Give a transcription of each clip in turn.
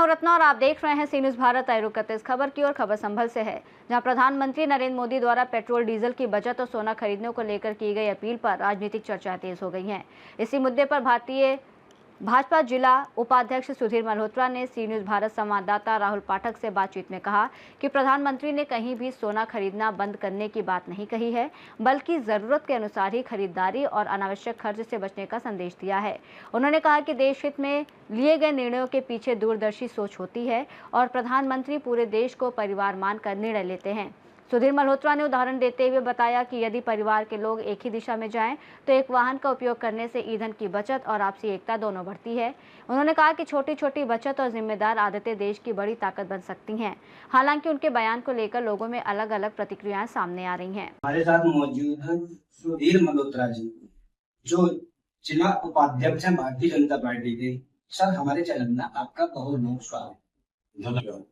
मैं रत्ना और आप देख रहे हैं सी न्यूज़ भारत। आए रुक करते इस खबर की और खबर संभल से है, जहां प्रधानमंत्री नरेंद्र मोदी द्वारा पेट्रोल डीजल की बचत और सोना खरीदने को लेकर की गई अपील पर राजनीतिक चर्चाएं तेज हो गई हैं। इसी मुद्दे पर भाजपा जिला उपाध्यक्ष सुधीर मल्होत्रा ने सी न्यूज़ भारत संवाददाता राहुल पाठक से बातचीत में कहा कि प्रधानमंत्री ने कहीं भी सोना खरीदना बंद करने की बात नहीं कही है, बल्कि जरूरत के अनुसार ही खरीदारी और अनावश्यक खर्च से बचने का संदेश दिया है। उन्होंने कहा कि देश हित में लिए गए निर्णयों के पीछे दूरदर्शी सोच होती है और प्रधानमंत्री पूरे देश को परिवार मानकर निर्णय लेते हैं। सुधीर मल्होत्रा ने उदाहरण देते हुए बताया कि यदि परिवार के लोग एक ही दिशा में जाएं तो एक वाहन का उपयोग करने से ईंधन की बचत और आपसी एकता दोनों बढ़ती है। उन्होंने कहा कि छोटी छोटी बचत और जिम्मेदार आदतें देश की बड़ी ताकत बन सकती हैं। हालांकि उनके बयान को लेकर लोगों में अलग अलग प्रतिक्रियाएं सामने आ रही हैं। हमारे साथ मौजूद है सुधीर मल्होत्रा जी, जो जिला उपाध्यक्ष हैं भारतीय जनता पार्टी के। सर, हमारे चैनल में आपका बहुत बहुत स्वागत है। धन्यवाद।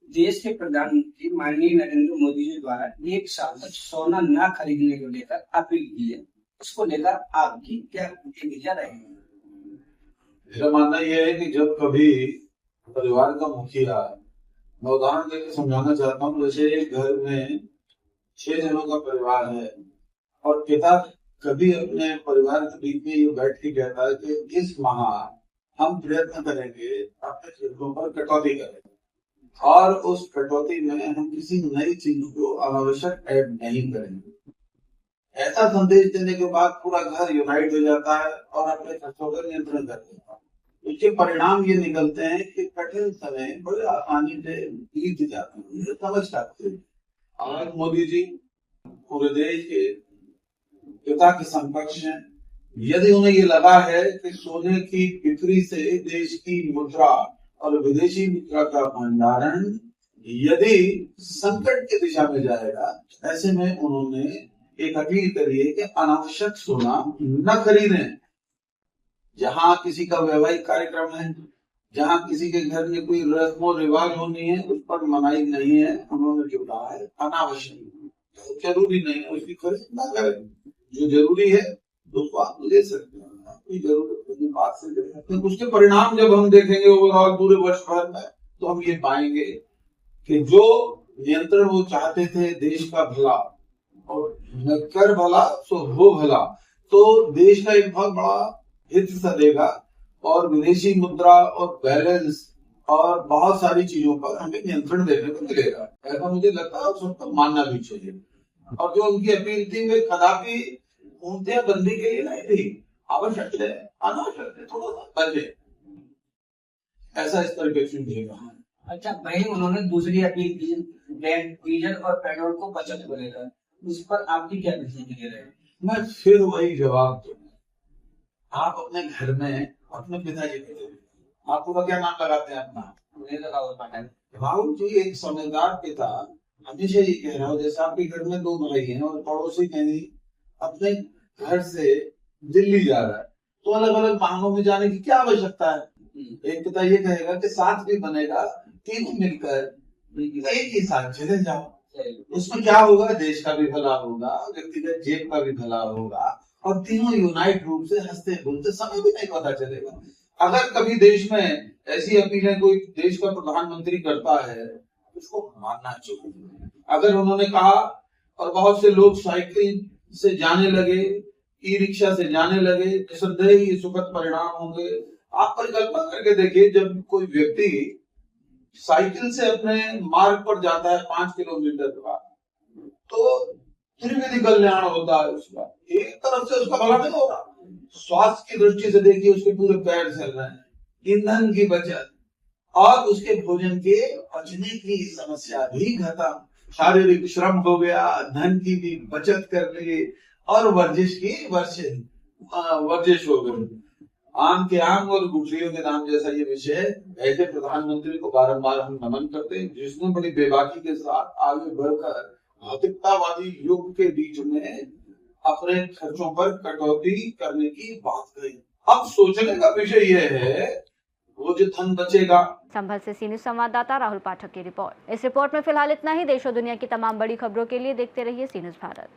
देश के प्रधानमंत्री माननीय नरेंद्र मोदी जी द्वारा एक साल तक सोना न खरीदने को लेकर अपील की है, इसको लेकर आपकी क्या प्रतिक्रिया रहेगी? मेरा मानना यह है कि जब कभी परिवार का मुखिया, मैं उदाहरण देकर समझाना चाहता हूँ, जैसे एक घर में 6 जनों का परिवार है और पिता कभी अपने परिवार के बीच में ये बैठ के कहता है कि इस माह हम प्रयत्न करेंगे अपने खर्चों पर कटौती करें और उस कटौती में हम किसी नई चीज को अनावश्यक ऐड नहीं करेंगे। ऐसा संदेश देने के बाद पूरा घर यूनाइट हो जाता है और अपने खर्चों पर नियंत्रण कर लेता है। इसके परिणाम ये निकलते हैं कि कठिन समय बड़े आसानी से बीत जाते हैं, समझ सकते हैं। आज मोदी जी पूरे देश के पिता के समकक्ष हैं। यदि उन्हें ये लगा है कि सोने की बिक्री से देश की मुद्रा और विदेशी मुद्रा का भंडारण यदि संकट की दिशा में जाएगा, ऐसे में उन्होंने एक अपील करी है कि अनावश्यक सोना न खरीदें। जहां किसी का वैवाहिक कार्यक्रम है, जहां किसी के घर में कोई रस्म रिवाज होनी है, उस पर मनाही नहीं है। उन्होंने जो कहा है अनावश्यक, जरूरी नहीं है उसकी खरीद न करें। जो जरूरी है उसको आप ले सकते हैं, कोई जरूरत नहीं बात से ले सकते हैं। उसके परिणाम जब हम देखेंगे ओवरऑल पूरे वर्ष भर में, तो हम ये पाएंगे कि जो नियंत्रण वो चाहते थे, देश का भला और न कर भला सो हो भला, तो देश का एक बहुत बड़ा हित सदेगा और विदेशी मुद्रा और बैलेंस और बहुत सारी चीजों पर हमें नियंत्रण देखने को मिलेगा। ऐसा मुझे लगता है और सबको मानना भी चाहिए। और जो उनकी अपील थी वे कदापि ऊंटियां बंदी के लिए नहीं थी, आवश्यक है, अनावश्यक है, थोड़ा सा बचे, ऐसा इस परिप्रेक्ष्य में कहा। अच्छा, वही उन्होंने दूसरी अपील की डीजल और पेट्रोल को बचत को लेकर, उस पर आपकी क्या प्रतिक्रिया है? मैं फिर वही जवाब दूंगा। आप अपने घर में अपने पिताजी को, आपको क्या नाम लगाते हैं अपना? राहुल जी एक समझदार पिता हमेशा ये कह रहा हूँ, जैसे आपके घर में 2 भाई हैं और पड़ोसी कहीं अपने घर से दिल्ली जा रहा है, तो अलग अलग वाहनों में जाने की क्या आवश्यकता है? एक पिता ये कहेगा कि साथ भी बनेगा, तीनों मिलकर एक ही साथ चले जाओ। उसमें क्या होगा? देश का भी भला होगा, व्यक्तिगत जेब का भी भला होगा और तीनों यूनाइट रूप से हंसते बोलते समय भी नहीं पता चलेगा। अगर कभी देश में ऐसी अपीलें कोई देश का प्रधानमंत्री करता है, उसको मानना चाहिए। अगर उन्होंने कहा और बहुत से लोग साइकिल से जाने लगे, ई रिक्शा से जाने लगे, निसंदेह ही सुखद परिणाम होंगे। आप परिकल्पना करके देखिए, जब कोई व्यक्ति साइकिल से अपने मार्ग पर जाता है 5 किलोमीटर का, तो त्रिविध कल्याण होता है उसका। एक तरफ से उसका भला नहीं हो रहा, स्वास्थ्य की दृष्टि से देखिए उसके पूरे पैर चल रहे हैं, ईंधन की बचत और उसके भोजन के पचने की समस्या भी खत्म, शारीरिक श्रम हो गया, धन की भी बचत कर ली और वर्जिश की वर्जिश हो गई। आम के आम और गुठलियों के नाम जैसा ये विषय, ऐसे प्रधानमंत्री को बारंबार हम नमन करते हैं, जिसने बड़ी बेबाकी के साथ आगे बढ़कर भौतिकतावादी युग के बीच में अपने खर्चों पर कटौती करने की बात कही। अब सोचने का विषय यह है, वो जो धन बचेगा। संभल से सी न्यूज़ संवाददाता राहुल पाठक की रिपोर्ट। इस रिपोर्ट में फिलहाल इतना ही। देश और दुनिया की तमाम बड़ी खबरों के लिए देखते रहिए सी न्यूज़ भारत।